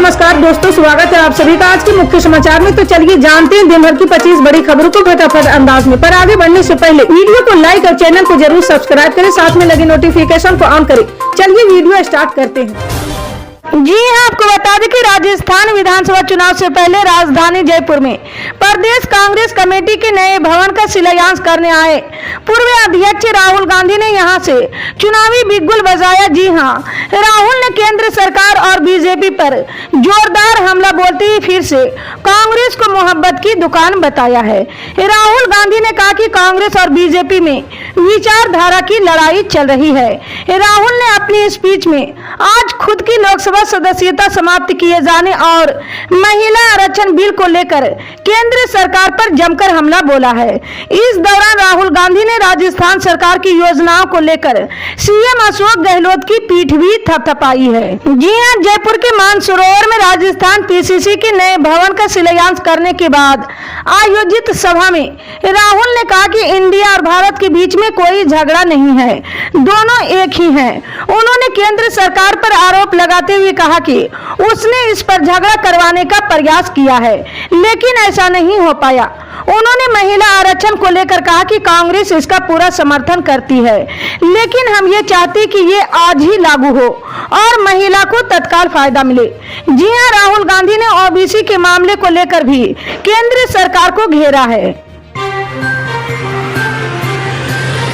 नमस्कार दोस्तों, स्वागत है आप सभी का आज के मुख्य समाचार में। तो चलिए जानते हैं दिन भर की 25 बड़ी खबरों को फटाफट अंदाज में। पर आगे बढ़ने से पहले वीडियो को लाइक और चैनल को जरूर सब्सक्राइब करें, साथ में लगे नोटिफिकेशन को ऑन करें। चलिए वीडियो स्टार्ट करते हैं। जी हां, आपको बता दें कि राजस्थान विधानसभा चुनाव से पहले राजधानी जयपुर में प्रदेश कांग्रेस कमेटी के नए भवन का शिलान्यास करने आए पूर्व अध्यक्ष राहुल गांधी ने यहां से चुनावी बिगुल बजाया। जी हां, राहुल ने केंद्र सरकार और बीजेपी पर जोरदार हमला बोलते हुए फिर से कांग्रेस को मोहब्बत की दुकान बताया है। राहुल गांधी ने कहा कि कांग्रेस और बीजेपी में विचारधारा की लड़ाई चल रही है। राहुल ने अपनी स्पीच में आज खुद की लोकसभा सदस्यता समाप्त किए जाने और महिला आरक्षण बिल को लेकर केंद्र सरकार पर जमकर हमला बोला है। इस दौरान राहुल गांधी ने राजस्थान सरकार की योजनाओं को लेकर सीएम अशोक गहलोत की पीठ भी थपथपाई है। जी हां, जयपुर के मानसरोवर में राजस्थान पीसीसी के नए भवन का शिलान्यास करने के बाद आयोजित सभा में राहुल ने कहा कि इंडिया और भारत के बीच में कोई झगड़ा नहीं है, दोनों एक ही हैं। उन्होंने केंद्र सरकार पर आरोप लगाते हुए कहा कि उसने इस पर झगड़ा करवाने का प्रयास किया है, लेकिन ऐसा नहीं हो पाया। उन्होंने महिला आरक्षण को लेकर कहा कि कांग्रेस इसका पूरा समर्थन करती है, लेकिन हम ये चाहते कि ये आज ही लागू हो और महिला को तत्काल फायदा मिले। जी हां, राहुल गांधी ने ओबीसी के मामले को लेकर भी केंद्र सरकार को घेरा है।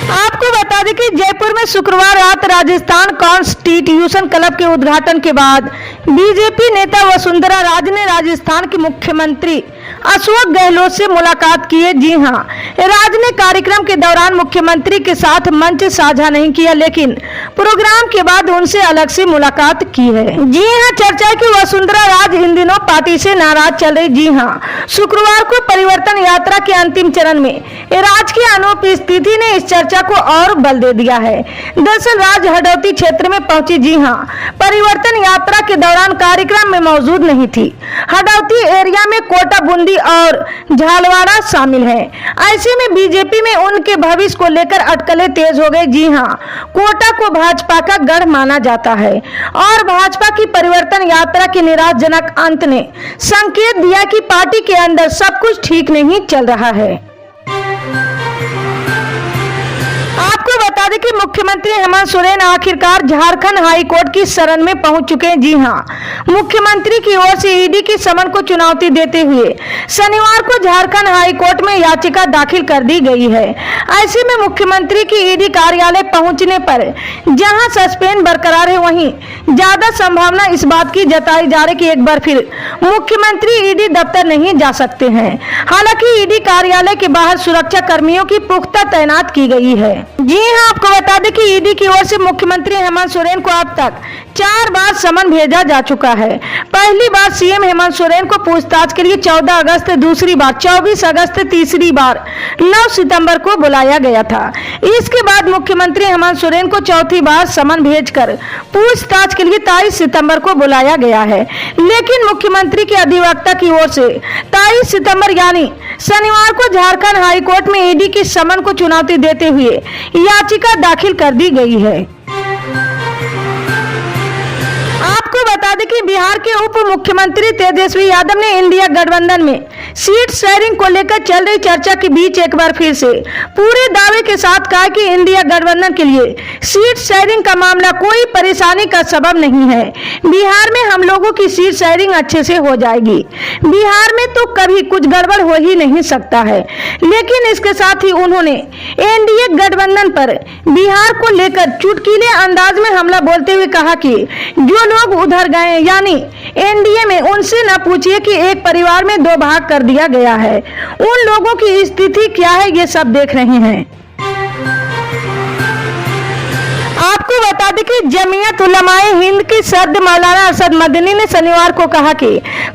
आपको बता दें कि जयपुर में शुक्रवार रात राजस्थान कॉन्स्टिट्यूशन क्लब के उद्घाटन के बाद बीजेपी नेता वसुंधरा राजे ने राजस्थान के मुख्यमंत्री अशोक गहलोत से मुलाकात की है। जी हां, राज ने कार्यक्रम के दौरान मुख्यमंत्री के साथ मंच साझा नहीं किया, लेकिन प्रोग्राम के बाद उनसे अलग से मुलाकात की है। जी हां, चर्चा की वसुंधरा राज इन दिनों पार्टी से नाराज चल रही। जी हां, शुक्रवार को परिवर्तन यात्रा के अंतिम चरण में राज की अनुपस्थिति ने इस चर्चा को और बल दे दिया है। दरअसल राज हडौती क्षेत्र में पहुंची। जी हां, परिवर्तन यात्रा के दौरान कार्यक्रम में मौजूद नहीं थी। हडौती एरिया में कोटा, बूंदी और झालवाड़ा शामिल है। ऐसे में बीजेपी में उनके भविष्य को लेकर अटकलें तेज हो गई। जी हां, कोटा को भाजपा का गढ़ माना जाता है और भाजपा की परिवर्तन यात्रा के निराशाजनक अंत ने संकेत दिया कि पार्टी के अंदर सब कुछ ठीक नहीं चल रहा है। आपको बता दें कि मुख्यमंत्री हेमंत सोरेन आखिरकार झारखंड हाई कोर्ट की शरण में पहुंच चुके हैं। जी हां, मुख्यमंत्री की ओर से ईडी की समन को चुनौती देते हुए शनिवार को झारखंड हाई कोर्ट में याचिका दाखिल कर दी गई है। ऐसे में मुख्यमंत्री की ईडी कार्यालय पहुंचने पर जहां सस्पेंस बरकरार है, वहीं ज्यादा संभावना इस बात की जताई जा रही कि एक बार फिर मुख्यमंत्री ईडी दफ्तर नहीं जा सकते हैं। हालांकि ईडी कार्यालय के बाहर सुरक्षा कर्मियों की पुख्ता तैनात की गई है। जी हां, आपको बता दें कि ईडी की ओर से मुख्यमंत्री हेमंत सोरेन को अब तक 4 बार समन भेजा जा चुका है। पहली बार सीएम हेमंत सोरेन को पूछताछ के लिए 14 अगस्त, दूसरी बार 24 अगस्त, तीसरी बार 9 सितंबर को बुलाया गया था। इसके बाद मुख्यमंत्री हेमंत सोरेन को चौथी बार समन भेजकर पूछताछ के लिए 23 सितंबर को बुलाया गया है, लेकिन मुख्यमंत्री के अधिवक्ता की ओर से 23 सितंबर यानी शनिवार को झारखंड हाई कोर्ट में ईडी की समन को चुनौती देते हुए याचिका दाखिल कर दी गई है। आपको बता दें कि बिहार के उप मुख्यमंत्री तेजस्वी यादव ने इंडिया गठबंधन में सीट शेयरिंग को लेकर चल रही चर्चा के बीच एक बार फिर से पूरे दावे के साथ कहा कि इंडिया गठबंधन के लिए सीट शेयरिंग का मामला कोई परेशानी का सबब नहीं है। बिहार में हम लोगों की सीट शेयरिंग अच्छे से हो जाएगी। बिहार में तो कभी कुछ गड़बड़ हो ही नहीं सकता है। लेकिन इसके साथ ही उन्होंने एनडीए गठबंधन पर बिहार को लेकर चुटकीले अंदाज में हमला बोलते हुए कहा कि जो लोग उधर गए यानी एनडीए में, उनसे न पूछिए कि एक परिवार में 2 भाग कर दिया गया है। उन लोगों की स्थिति क्या है ये सब देख रहे हैं। आपको बता दें कि जमीयत उलमाए हिंद की सदर मौलाना अरशद मदनी ने शनिवार को कहा कि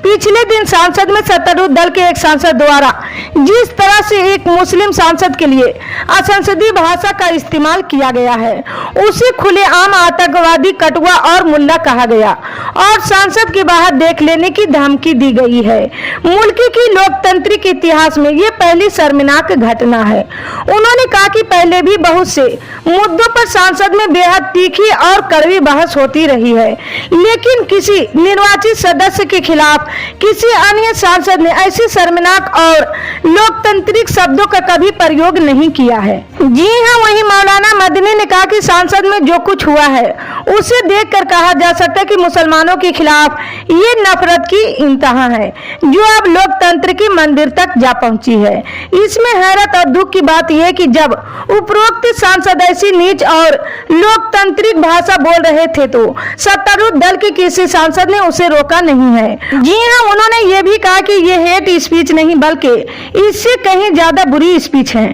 पिछले दिन सांसद में सत्तारूढ़ दल के एक सांसद द्वारा जिस तरह से एक मुस्लिम सांसद के लिए असंसदीय भाषा का इस्तेमाल किया गया है, उसे खुलेआम आतंकवादी, कटुआ और मुल्ला कहा गया और सांसद के बाहर देख लेने की धमकी दी गई है। मुल्क की लोकतांत्रिक इतिहास में ये पहली शर्मनाक घटना है। उन्होंने कहा कि पहले भी बहुत से मुद्दों पर सांसद में बेहद तीखी और कड़वी बहस होती रही है, लेकिन किसी निर्वाचित सदस्य के खिलाफ किसी अन्य सांसद ने ऐसी शर्मनाक और लोकतांत्रिक शब्दों का कभी प्रयोग नहीं किया है। जी हाँ, वहीं मौलाना मदनी ने कहा कि संसद में जो कुछ हुआ है उसे देखकर कहा जा सकता है कि मुसलमानों के खिलाफ ये नफरत की इंतहा है जो अब लोकतंत्र के मंदिर तक जा पहुंची है। इसमें हैरत और दुख की बात यह कि जब उपरोक्त सांसद ऐसी नीच और लोकतांत्रिक भाषा बोल रहे थे तो सत्तारूढ़ दल के किसी सांसद ने उसे रोका नहीं है। जी हाँ, उन्होंने ये भी कहा कि ये हेट स्पीच नहीं बल्कि इससे कहीं ज्यादा बुरी स्पीच है।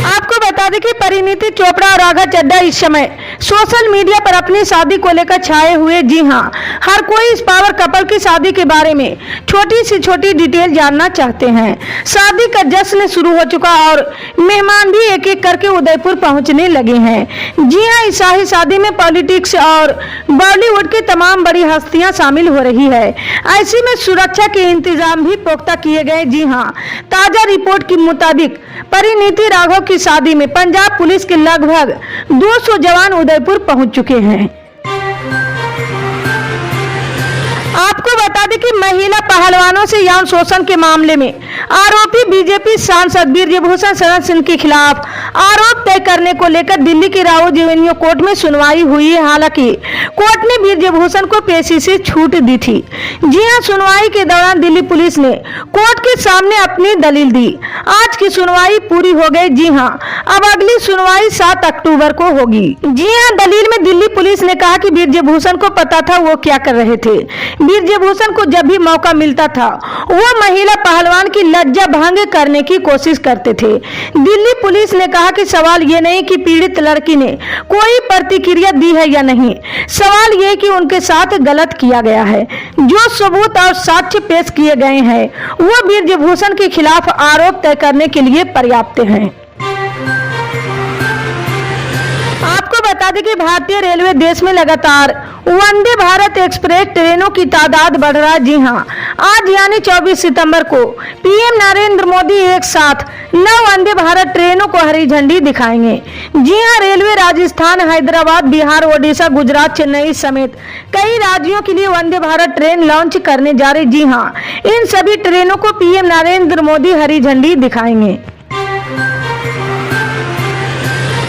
आपको बता दें कि परिणीति चोपड़ा और राघव चड्ढा इस समय सोशल मीडिया पर अपनी शादी को लेकर छाए हुए। जी हाँ, हर कोई इस पावर कपल की शादी के बारे में छोटी से छोटी डिटेल जानना चाहते हैं। शादी का जश्न शुरू हो चुका और मेहमान भी एक एक करके उदयपुर पहुंचने लगे हैं। जी हाँ, इस शाही शादी में पॉलिटिक्स और बॉलीवुड की तमाम बड़ी हस्तियां शामिल हो रही है। ऐसे में सुरक्षा के इंतजाम भी पुख्ता किए गए। जी हाँ, ताजा रिपोर्ट के मुताबिक परिणीति राघव की शादी में पंजाब पुलिस के लगभग 200 जवान उदयपुर पहुंच चुके हैं। आपको बता दें कि महिला पहलवानों से यौन शोषण के मामले में आरोपी बीजेपी सांसद ब्रिजभूषण शरण सिंह के खिलाफ आरोप तय करने को लेकर दिल्ली की राउज एवेन्यू कोर्ट में सुनवाई हुई है। हालांकि कोर्ट ने ब्रिजभूषण को पेशी से छूट दी थी। जी हां, सुनवाई के दौरान दिल्ली पुलिस ने कोर्ट के सामने अपनी दलील दी। आज की सुनवाई पूरी हो गई। जी हां, अब अगली सुनवाई 7 अक्टूबर को होगी। जी हां, दलील में दिल्ली पुलिस ने कहा कि ब्रिजभूषण को पता था वो क्या कर रहे थे। ब्रिजभूषण को जब भी मौका मिलता था वो महिला पहलवान की लज्जा भंग करने की कोशिश करते थे। दिल्ली पुलिस ने कहा कि सवाल ये नहीं कि पीड़ित लड़की ने कोई प्रतिक्रिया दी है या नहीं, सवाल ये कि उनके साथ गलत किया गया है। जो सबूत और साक्ष्य पेश किए गए हैं वो ब्रिजभूषण के खिलाफ आरोप तय करने के लिए पर्याप्त हैं। आपको बता दें कि भारतीय रेलवे देश में लगातार वंदे भारत एक्सप्रेस ट्रेनों की तादाद बढ़ रहा है। जी हां, आज यानी 24 सितंबर को पीएम नरेंद्र मोदी एक साथ 9 वंदे भारत ट्रेनों को हरी झंडी दिखाएंगे। जी हां, रेलवे राजस्थान, हैदराबाद, बिहार, ओडिशा, गुजरात, चेन्नई समेत कई राज्यों के लिए वंदे भारत ट्रेन लॉन्च करने जा रही। जी हां, इन सभी ट्रेनों को पीएम नरेंद्र मोदी हरी झंडी दिखाएंगे।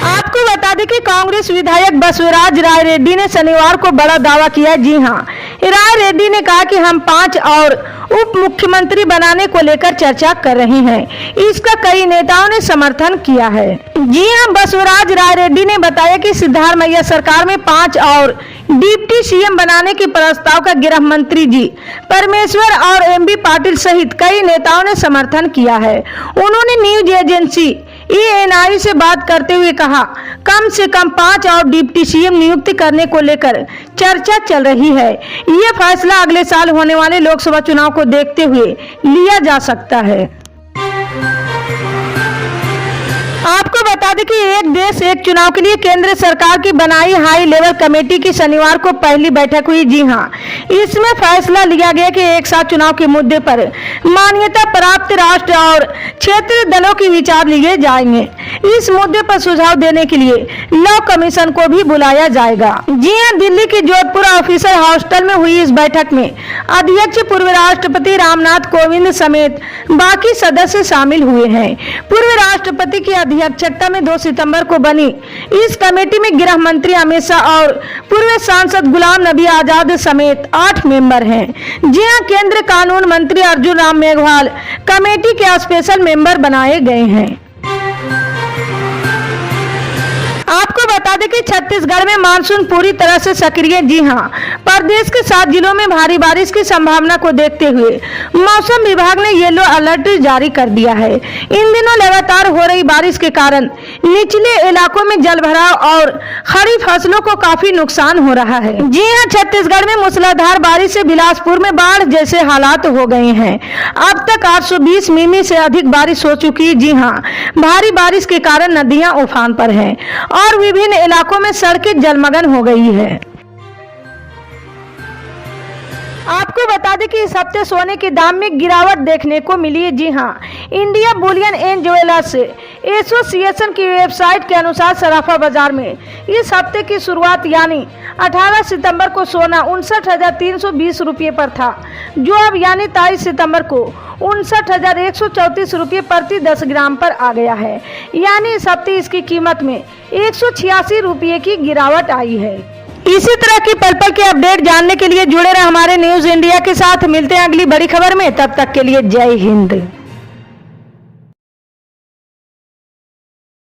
आपको बता दें कि कांग्रेस विधायक बसवराज राय रेड्डी ने शनिवार को बड़ा दावा किया। जी हां, राय रेड्डी ने कहा कि हम 5 और उप मुख्यमंत्री बनाने को लेकर चर्चा कर रहे हैं। इसका कई नेताओं ने समर्थन किया है। जी हां, बसवराज राय रेड्डी ने बताया कि सिद्धारमैया सरकार में 5 और डिप्टी सीएम बनाने के प्रस्ताव का गृह मंत्री जी परमेश्वर और एमबी पाटिल सहित कई नेताओं ने समर्थन किया है। उन्होंने न्यूज एजेंसी ENI से बात करते हुए कहा, कम से कम 5 और डिप्टी सीएम नियुक्त करने को लेकर चर्चा चल रही है। ये फैसला अगले साल होने वाले लोकसभा चुनाव को देखते हुए लिया जा सकता है। आपको बता दें कि एक देश एक चुनाव के लिए केंद्र सरकार की बनाई हाई लेवल कमेटी की शनिवार को पहली बैठक हुई। जी हां, इसमें फैसला लिया गया कि एक साथ चुनाव के मुद्दे पर मान्यता प्राप्त राष्ट्र और क्षेत्रीय दलों के विचार लिए जाएंगे। इस मुद्दे पर सुझाव देने के लिए लॉ कमीशन को भी बुलाया जाएगा। जी हां, दिल्ली की जोधपुर ऑफिसर हॉस्टल में हुई इस बैठक में अध्यक्ष पूर्व राष्ट्रपति रामनाथ कोविंद समेत बाकी सदस्य शामिल हुए हैं। पूर्व राष्ट्रपति की अध्यक्षता में 2 सितंबर को बनी इस कमेटी में गृह मंत्री अमित शाह और पूर्व सांसद गुलाम नबी आजाद समेत 8 मेंबर हैं। जी हां, केंद्रीय कानून मंत्री अर्जुन राम मेघवाल कमेटी के स्पेशल मेंबर बनाए गए हैं। आपको बता दें कि छत्तीसगढ़ में मानसून पूरी तरह से सक्रिय। जी हां, प्रदेश के 7 जिलों में भारी बारिश की संभावना को देखते हुए मौसम विभाग ने येलो अलर्ट जारी कर दिया है। इन दिनों लगातार हो रही बारिश के कारण निचले इलाकों में जलभराव और खड़ी फसलों को काफी नुकसान हो रहा है। जी हां, छत्तीसगढ़ में मूसलाधार बारिश से बिलासपुर में बाढ़ जैसे हालात हो गए हैं। अब तक 820 मिमी से अधिक बारिश हो चुकी है। जी हां, भारी बारिश के कारण नदियां उफान पर हैं और विभिन्न इलाकों में सड़कें जलमग्न हो गई है। आपको बता दें कि इस हफ्ते सोने के दाम में गिरावट देखने को मिली है। जी हां, India Boolean and jewellers association की वेबसाइट के अनुसार सराफा बाजार में इस हफ्ते की शुरुआत यानी 18 सितंबर को सोना 59,320 रुपये पर था, जो अब यानी 23 सितंबर को 59,134 रुपये प्रति 10 ग्राम पर आ गया है। यानी इस हफ्ते इसकी कीमत में 186 रुपये की गिरावट आई है। इसी तरह की पल पल के अपडेट जानने के लिए जुड़े रहे हमारे न्यूज इंडिया के साथ। मिलते हैं अगली बड़ी खबर में, तब तक के लिए जय हिंद।